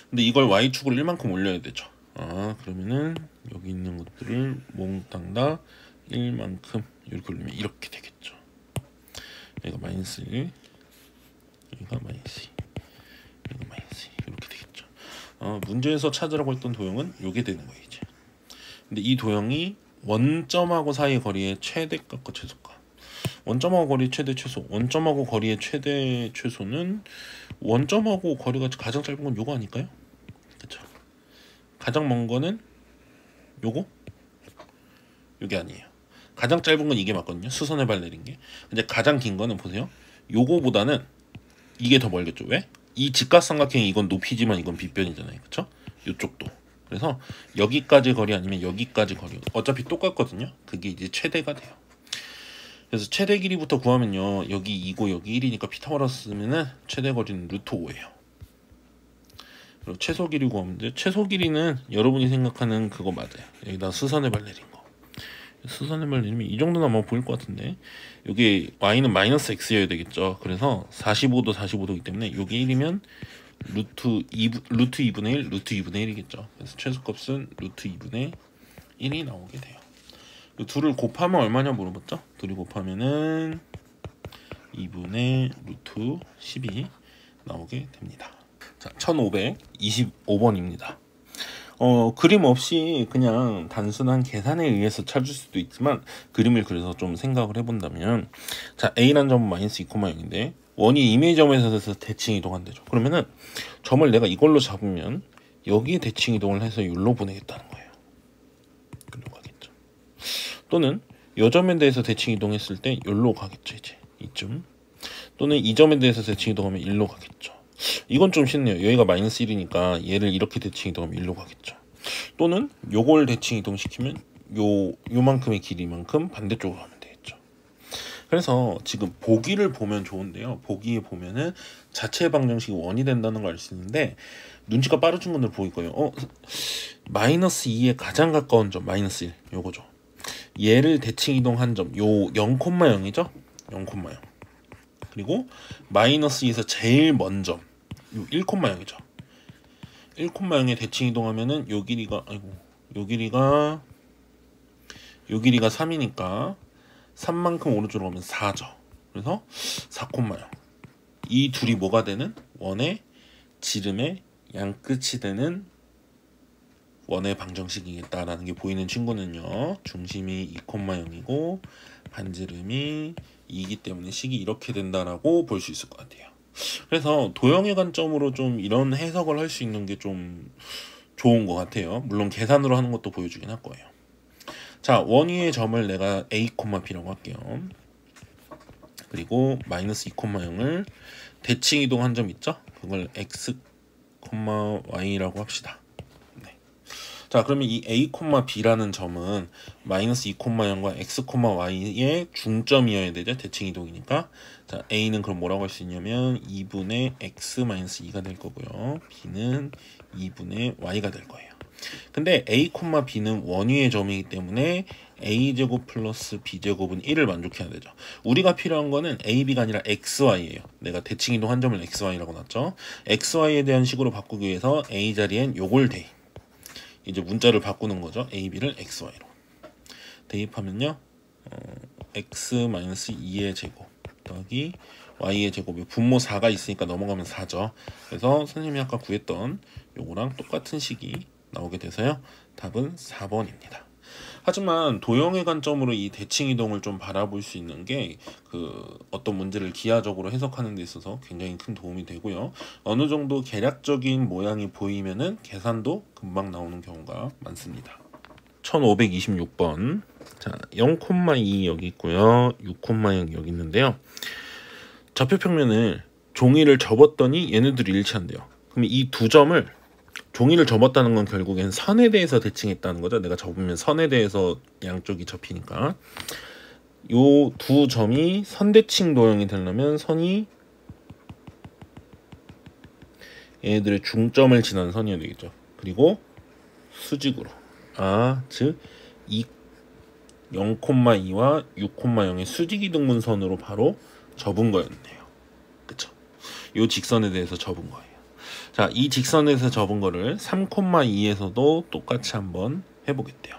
근데 이걸 y축으로 1만큼 올려야 되죠. 그러면은 여기 있는 것들을 몽땅 다 1만큼 이렇게 올리면 이렇게 되겠죠. 여기가 마이너스 1, 여기가 마이너스 2, 여기가 마이너스 2, 이렇게 되겠죠. 문제에서 찾으라고 했던 도형은 요게 되는 거예요, 이제. 근데 이 도형이 원점하고 사이 거리의 최대값과 최소값. 원점하고 거리의 최대 최소. 원점하고 거리의 최대 최소는 원점하고 거리가 가장 짧은 건 요거 아닐까요? 그렇죠. 가장 먼 거는 요거? 요게 아니에요. 가장 짧은 건 이게 맞거든요. 수선의 발 내린 게. 근데 가장 긴 거는 보세요. 요거보다는 이게 더 멀겠죠. 왜? 이 직각삼각형이 이건 높이지만 이건 빗변이잖아요. 그렇죠? 요쪽도. 그래서 여기까지 거리 아니면 여기까지 거리, 어차피 똑같거든요. 그게 이제 최대가 돼요. 그래서 최대 길이부터 구하면요, 여기 2고 여기 1이니까 피타고라스 쓰면은 최대 거리는 루트 5예요. 그리고 최소 길이 구하면 돼. 최소 길이는 여러분이 생각하는 그거 맞아요. 여기다 수선의 발 내린 거. 수선의 발 내리면 이 정도는 아마 보일 것 같은데, 여기 y는 마이너스 x여야 되겠죠. 그래서 45도 45도이기 때문에 여기 1이면 루트 2분의 1, 루트 2분의 1이겠죠. 그래서 최소값은 루트 2분의 1이 나오게 돼요. 이 둘을 곱하면 얼마냐 물어봤죠? 둘이 곱하면은 2분의 루트 10이 나오게 됩니다. 자, 1525번입니다. 그림 없이 그냥 단순한 계산에 의해서 찾을 수도 있지만 그림을 그려서 좀 생각을 해본다면 자 A라는 점은 마이너스 2,0인데 원이 이메이 점에서 대칭 이동한대죠. 그러면은 점을 내가 이걸로 잡으면 여기에 대칭 이동을 해서 여기로 보내겠다는 거예요. 여기로 가겠죠. 또는 이 점에 대해서 대칭 이동했을 때 여기로 가겠죠. 이제 이쯤. 또는 이 점에 대해서 대칭 이동하면 1로 가겠죠. 이건 좀 쉽네요. 여기가 마이너스 1이니까 얘를 이렇게 대칭 이동하면 1로 가겠죠. 또는 요걸 대칭 이동시키면 요만큼의 길이만큼 반대쪽으로 가면 되겠죠. 그래서 지금 보기를 보면 좋은데요. 보기에 보면은 자체 방정식이 원이 된다는 걸 알 수 있는데 눈치가 빠르신 분들 보일 거예요. 마이너스 2에 가장 가까운 점 마이너스 1 요거죠. 얘를 대칭 이동한 점 요 0,0이죠. 0,0 그리고 마이너스 2에서 제일 먼 점 요 1,0이죠. 1,0에 대칭 이동하면은 요 길이가 요 길이가 3이니까 3만큼 오른쪽으로 가면 4죠. 그래서 4,0 이 둘이 뭐가 되는? 원의 지름의 양끝이 되는 원의 방정식이겠다라는 게 보이는 친구는요. 중심이 2,0이고 반지름이 2이기 때문에 식이 이렇게 된다라고 볼 수 있을 것 같아요. 그래서 도형의 관점으로 좀 이런 해석을 할 수 있는 게 좀 좋은 것 같아요. 물론 계산으로 하는 것도 보여주긴 할 거예요. 자, 원위의 점을 내가 A, B라고 할게요. 그리고 마이너스 2,0을 대칭 이동한 점 있죠? 그걸 X, Y라고 합시다. 네. 자, 그러면 이 A, B라는 점은 마이너스 2,0과 X, Y의 중점이어야 되죠? 대칭 이동이니까. 자, A는 그럼 뭐라고 할 수 있냐면 2분의 X 마이너스 2가 될 거고요. B는 2분의 Y가 될 거예요. 근데 A, B는 원위의 점이기 때문에 A제곱 플러스 B제곱은 1을 만족해야 되죠. 우리가 필요한 거는 A, B가 아니라 XY예요. 내가 대칭 이동 한 점을 XY라고 놨죠. XY에 대한 식으로 바꾸기 위해서 A 자리엔 요걸 대입. 이제 문자를 바꾸는 거죠. A, B를 XY로. 대입하면요. X-2의 제곱 더하기 Y의 제곱에 분모 4가 있으니까 넘어가면 4죠. 그래서 선생님이 아까 구했던 요거랑 똑같은 식이 나오게 돼서요. 답은 4번입니다. 하지만 도형의 관점으로 이 대칭 이동을 좀 바라볼 수 있는 게 어떤 문제를 기하적으로 해석하는 데 있어서 굉장히 큰 도움이 되고요. 어느 정도 계략적인 모양이 보이면은 계산도 금방 나오는 경우가 많습니다. 1526번. 자, 0,2 여기 있고요. 6,0 여기 있는데요. 좌표 평면을 종이를 접었더니 얘네들이 일치한대요. 그럼 이 두 점을 종이를 접었다는 건 결국엔 선에 대해서 대칭했다는 거죠. 내가 접으면 선에 대해서 양쪽이 접히니까. 요 두 점이 선대칭 도형이 되려면 선이 얘네들의 중점을 지난 선이어야 되겠죠. 그리고 수직으로. 즉 0,2와 6,0의 수직이등분선으로 바로 접은 거였네요. 그쵸? 요 직선에 대해서 접은 거예요. 자, 이 직선에서 접은 거를 3,2에서도 똑같이 한번 해보겠대요.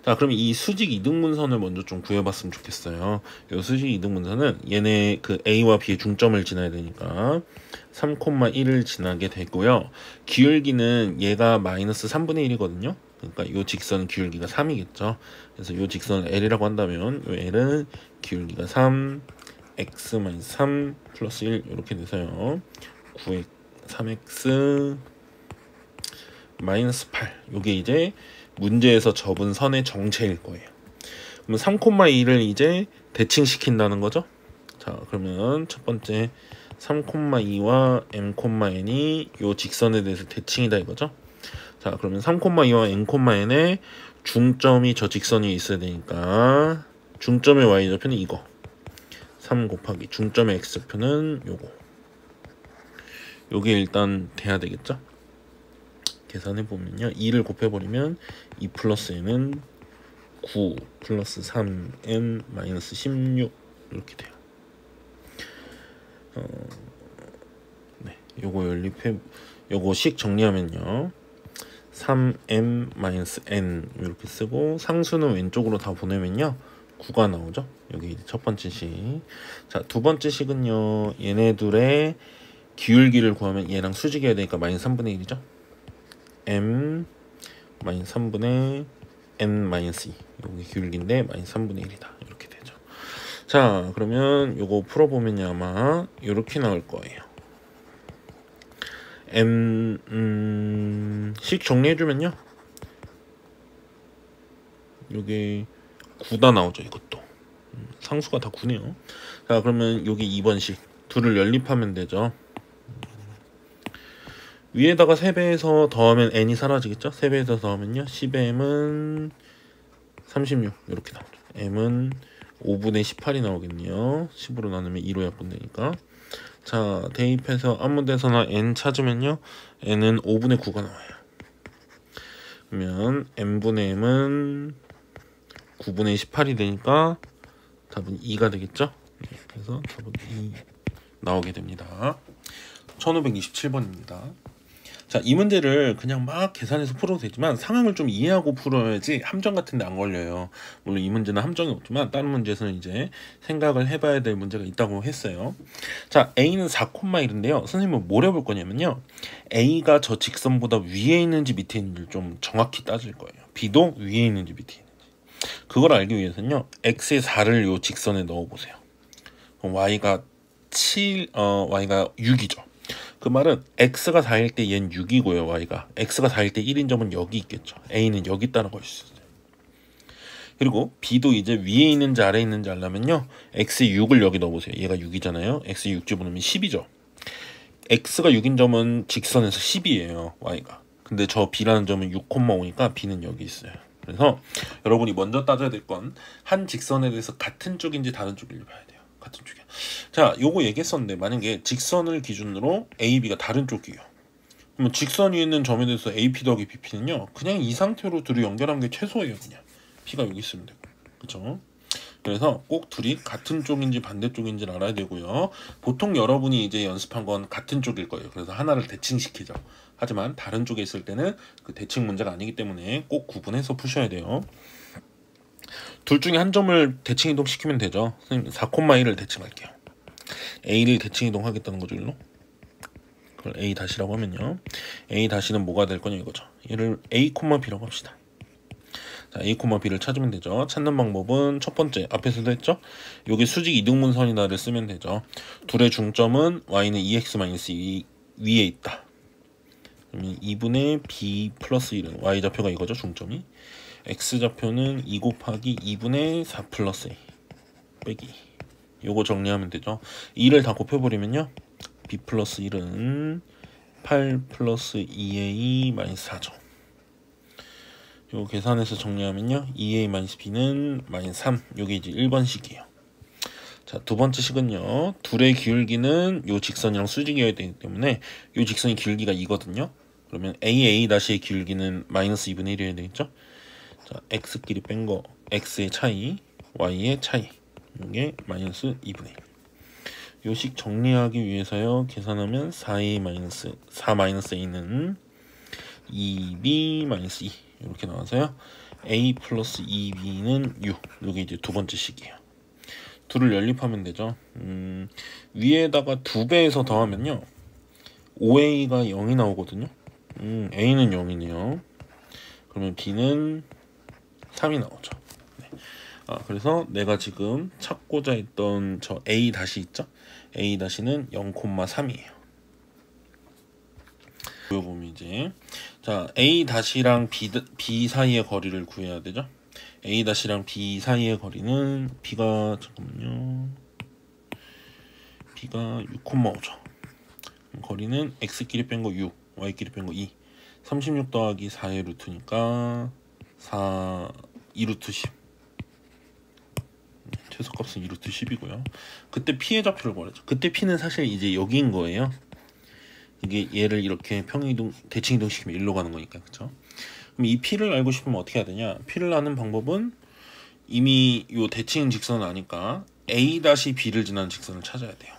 자, 그럼 이 수직 이등분선을 먼저 좀 구해봤으면 좋겠어요. 이 수직 이등분선은 얘네 A와 B의 중점을 지나야 되니까 3,1을 지나게 되고요. 기울기는 얘가 마이너스 3분의 1이거든요. 그러니까 이 직선 기울기가 3이겠죠. 그래서 이 직선을 L이라고 한다면 이 L은 기울기가 3, X-3 플러스 1 이렇게 돼서요. 3x 마이너스 8 요게 이제 문제에서 접은 선의 정체일 거예요. 그럼 3,2를 이제 대칭시킨다는 거죠. 자, 그러면 첫 번째 3,2와 m,n이 요 직선에 대해서 대칭이다 이거죠. 자, 그러면 3,2와 n,n의 중점이 저 직선이 있어야 되니까 중점의 y좌표는 이거 3 곱하기 중점의 x좌표는 요거 요게 일단 돼야 되겠죠. 계산해보면요. 2를 곱해버리면 2 플러스 n은 9 플러스 3n 마이너스 16 이렇게 돼요. 네, 요거 식 정리하면요. 3m 마이너스 n 이렇게 쓰고 상수는 왼쪽으로 다 보내면요. 9가 나오죠. 여기 첫 번째 식. 자, 두 번째 식은요. 얘네들의 기울기를 구하면 얘랑 수직이어야 되니까 마이너스 3분의 1이죠. m 마이너스 3분의 n-2 여기 기울기인데 마이너스 3분의 1이다 이렇게 되죠. 자 그러면 요거 풀어보면 아마 이렇게 나올 거예요. 식 정리해주면요 요게 9다 나오죠. 이것도 상수가 다 9네요. 자 그러면 여기 2번식 둘을 연립하면 되죠. 위에다가 3배에서 더하면 n이 사라지겠죠. 3배에서 더하면요 10m은 36 이렇게 나오죠. m은 5분의 18이 나오겠네요. 10으로 나누면 2로 약분되니까. 자 대입해서 아무 데서나 n 찾으면요 n은 5분의 9가 나와요. 그러면 n분의 m은 9분의 18이 되니까 답은 2가 되겠죠. 그래서 답은 2 나오게 됩니다. 1527번입니다. 자, 이 문제를 그냥 막 계산해서 풀어도 되지만 상황을 좀 이해하고 풀어야지 함정 같은 데 안 걸려요. 물론 이 문제는 함정이 없지만 다른 문제에서는 이제 생각을 해봐야 될 문제가 있다고 했어요. 자, A는 4,1인데요. 선생님은 뭘 해볼 거냐면요. A가 저 직선보다 위에 있는지 밑에 있는지 좀 정확히 따질 거예요. B도 위에 있는지 밑에 있는지. 그걸 알기 위해서는요. X의 4를 요 직선에 넣어보세요. 그럼 Y가 6이죠. 그 말은 x가 4일 때 얘는 6이고요. y가 x가 4일 때 1인 점은 여기 있겠죠. a는 여기 있다라고 할 수 있어요. 그리고 b도 이제 위에 있는지 아래에 있는지 알려면요 x의 6을 여기 넣어보세요. 얘가 6이잖아요. x의 6 집어넣으면 10이죠. x가 6인 점은 직선에서 10이에요. y가. 근데 저 b라는 점은 6,5니까 b는 여기 있어요. 그래서 여러분이 먼저 따져야 될 건 한 직선에 대해서 같은 쪽인지 다른 쪽인지 봐야 돼요. 같은 쪽이야. 자, 요거 얘기했었는데 만약에 직선을 기준으로 AB가 다른 쪽이에요. 그러면 직선 위에 있는 점에 대해서 AP 더하기 BP는요. 그냥 이 상태로 둘이 연결한 게 최소예요. 그냥 P가 여기 있으면 되고. 그렇죠? 그래서 꼭 둘이 같은 쪽인지 반대쪽인지를 알아야 되고요. 보통 여러분이 이제 연습한 건 같은 쪽일 거예요. 그래서 하나를 대칭시키죠. 하지만 다른 쪽에 있을 때는 그 대칭 문제가 아니기 때문에 꼭 구분해서 푸셔야 돼요. 둘 중에 한 점을 대칭 이동시키면 되죠. 선생님 4,1을 대칭할게요. A를 대칭 이동하겠다는 거죠. 일로. 그걸 A 다시라고 하면요. A 다시는 뭐가 될 거냐 이거죠. 얘를 A, B라고 합시다. 자, A, B를 찾으면 되죠. 찾는 방법은 첫 번째 앞에서도 했죠. 여기 수직 이등분선이다를 쓰면 되죠. 둘의 중점은 Y는 2x-2 위에 있다. 그러면 2분의 B 플러스 1은 Y좌표가 이거죠. 중점이. X좌표는 2 곱하기 2분의 4 플러스 A 빼기 요거 정리하면 되죠. 2를 다 곱해버리면요 B 플러스 1은 8 플러스 2A 마이너스 4죠. 요거 계산해서 정리하면요 2A 마이너스 B는 마이너스 3 요게 이제 1번식이에요. 자, 두 번째 식은요 둘의 기울기는 요 직선이랑 수직이어야 되기 때문에 요 직선의 길기가 2거든요. 그러면 AA-의 기울기는 마이너스 2분의 1이어야 되겠죠. 자, x끼리 뺀 거 x의 차이, y의 차이 이게 마이너스 2분의 1. 요 식 정리하기 위해서요 계산하면 4a 마이너스 4 마이너스 a는 2b 마이너스 2 이렇게 나와서요 a 플러스 2b는 6. 요게 이제 두 번째 식이에요. 둘을 연립하면 되죠. 위에다가 2배에서 더하면요 5a가 0이 나오거든요. a는 0이네요. 그러면 b는 3이 나오죠. 네. 그래서 내가 지금 찾고자 했던 저 A 다시 있죠? A 다시는 0,3이에요. 보면 이제 자 A 다시랑 B 사이의 거리를 구해야 되죠? A 다시랑 B 사이의 거리는 B가 잠깐만요. B가 6,5죠. 거리는 X끼리 뺀 거 6, Y끼리 뺀 거 2. 36 더하기 4의 루트니까 2루트 10 최소값은 2루트 10이고요. 그때 P의 좌표를 구하죠. 그때 P는 사실 이제 여기인 거예요. 이게 얘를 이렇게 평이동 대칭 이동시키면 일로 가는 거니까. 그쵸? 그럼 이 P를 알고 싶으면 어떻게 해야 되냐. P를 아는 방법은 이미 요 대칭 직선을 아니까 A-B를 지나는 직선을 찾아야 돼요.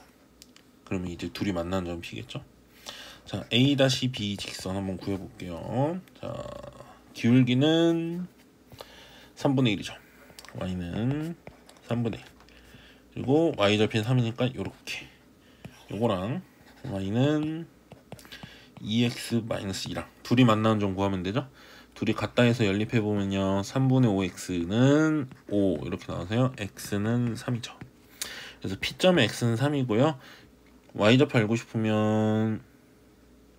그러면 이제 둘이 만나는 점이 P겠죠. 자, A-B 직선 한번 구해볼게요. 자, 기울기는 3분의 1이죠. y는 3분의 1. 그리고 y좌표는 3이니까 요렇게. 요거랑 y는 2x-2랑 둘이 만나는 점 구하면 되죠. 둘이 같다 해서 연립해보면요 3분의 5x는 5 이렇게 나와서요 x는 3이죠. 그래서 P점의 x는 3이고요 y좌표 알고 싶으면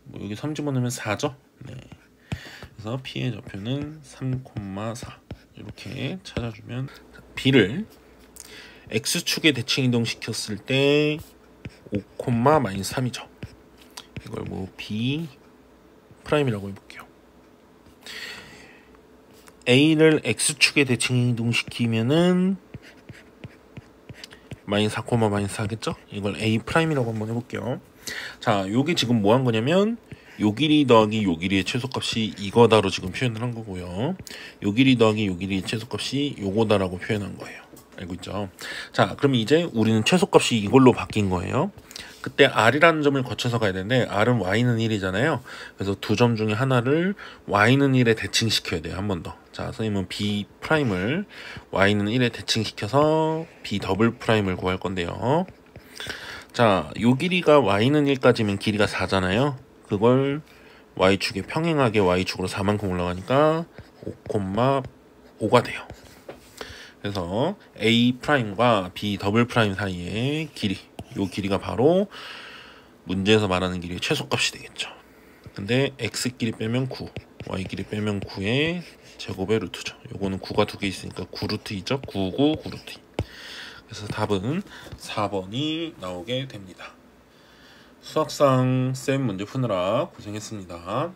뭐 여기 3 집어넣으면 4죠. 네. 그래서 P의 좌표는 3,4 이렇게 찾아주면 B를 X축에 대칭 이동시켰을 때 5,-3이죠. 이걸 뭐 B 프라임이라고 해볼게요. A를 X축에 대칭 이동시키면은 -4,-4겠죠? 이걸 A 프라임이라고 한번 해볼게요. 자, 요게 지금 뭐 한 거냐면 요 길이 더하기 요 길이의 최소값이 이거다로 지금 표현을 한 거고요. 요 길이 더하기 요 길이의 최소값이 요거다라고 표현한 거예요. 알고 있죠? 자, 그럼 이제 우리는 최소값이 이걸로 바뀐 거예요. 그때 R이라는 점을 거쳐서 가야 되는데 R은 Y는 1이잖아요. 그래서 두 점 중에 하나를 Y는 1에 대칭시켜야 돼요. 한 번 더. 자, 선생님은 B 프라임을 Y는 1에 대칭시켜서 B 더블 프라임을 구할 건데요. 자, 요 길이가 Y는 1까지면 길이가 4잖아요. 그걸 Y축에 평행하게 Y축으로 4만큼 올라가니까 5,5가 돼요. 그래서 A 프라임과 B 더블 프라임 사이의 길이, 요 길이가 바로 문제에서 말하는 길이의 최소값이 되겠죠. 근데 X 길이 빼면 9, Y 길이 빼면 9의 제곱의 루트죠. 요거는 9가 두 개 있으니까 9루트이죠. 9, 9, 9루트. 그래서 답은 4번이 나오게 됩니다. 수학상 쌤 문제 푸느라 고생했습니다.